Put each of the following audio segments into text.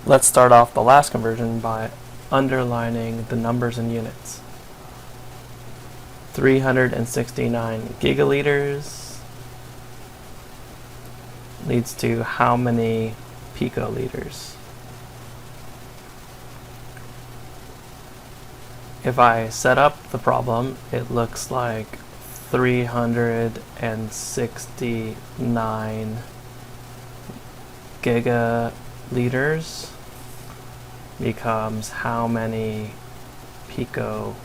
Let's start off the last conversion by underlining the numbers in units. 369 gigaliters leads to how many picoliters? If I set up the problem, it looks like 369 gigaliters becomes how many picoliters?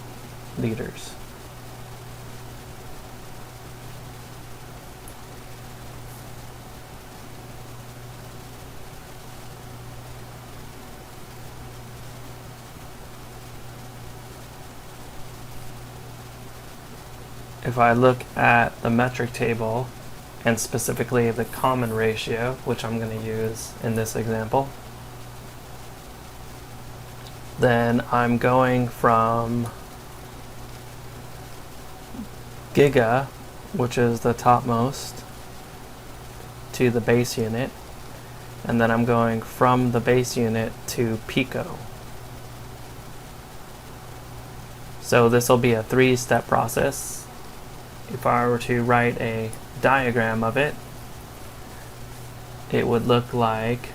If I look at the metric table, and specifically the common ratio, which I'm going to use in this example, then I'm going from giga, which is the topmost, to the base unit, and then I'm going from the base unit to pico. So this will be a three-step process. If I were to write a diagram of it, it would look like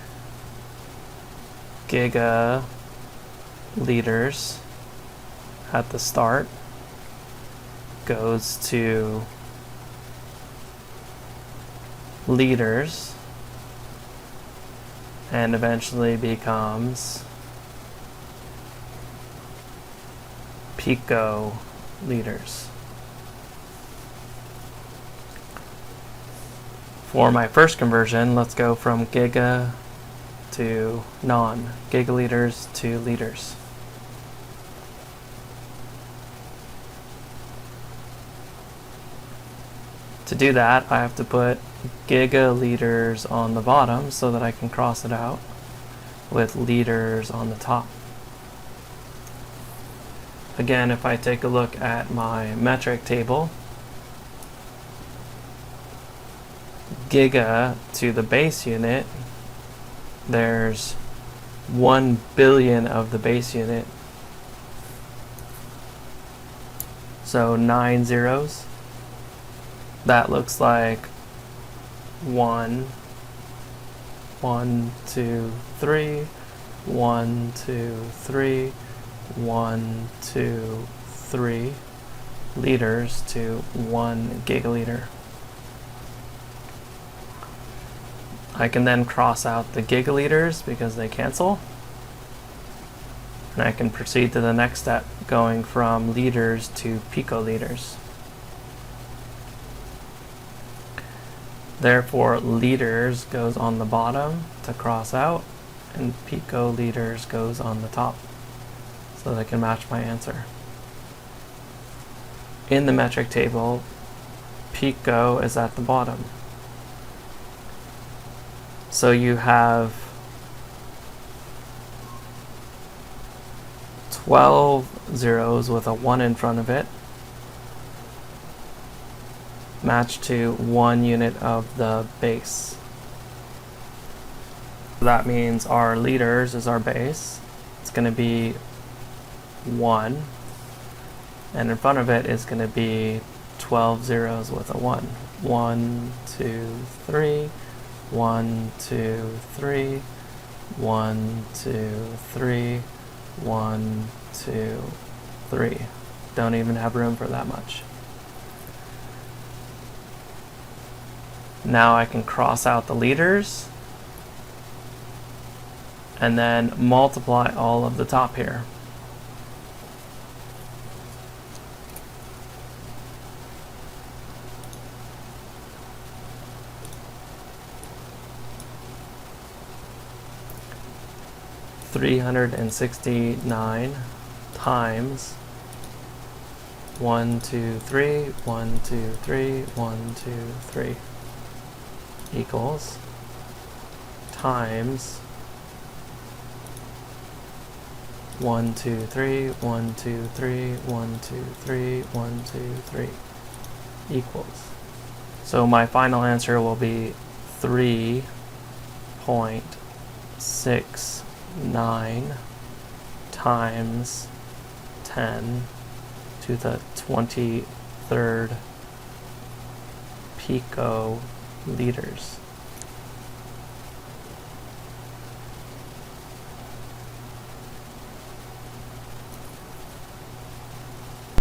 gigaliters at the start goes to liters and eventually becomes picoliters. For my first conversion, let's go from giga to non-gigaliters to liters. To do that, I have to put gigaliters on the bottom so that I can cross it out with liters on the top. Again, if I take a look at my metric table, giga to the base unit, there's 1 billion of the base unit. So 9 zeros. That looks like 1, 1, 2, 3, 1, 2, 3, 1, 2, 3 liters to 1 gigaliter. I can then cross out the gigaliters because they cancel. And I can proceed to the next step, going from liters to picoliters. Therefore, liters goes on the bottom to cross out, and picoliters goes on the top, so they can match my answer. In the metric table, pico is at the bottom. So you have 12 zeros with a 1 in front of it, matched to 1 unit of the base. That means our liters is our base. It's going to be 1, and in front of it is going to be 12 zeros with a 1. 1, 2, 3. 1, 2, 3, 1, 2, 3, 1, 2, 3. Don't even have room for that much. Now I can cross out the liters and then multiply all of the top here. $369 times 1, 2, 3, 1, 2, 3, 1, 2, 3 equals times 1, 2, 3, 1, 2, 3, 1, 2, 3, 1, 2, 3 equals. So my final answer will be 3.6 9 times 10 to the 23rd picoliters.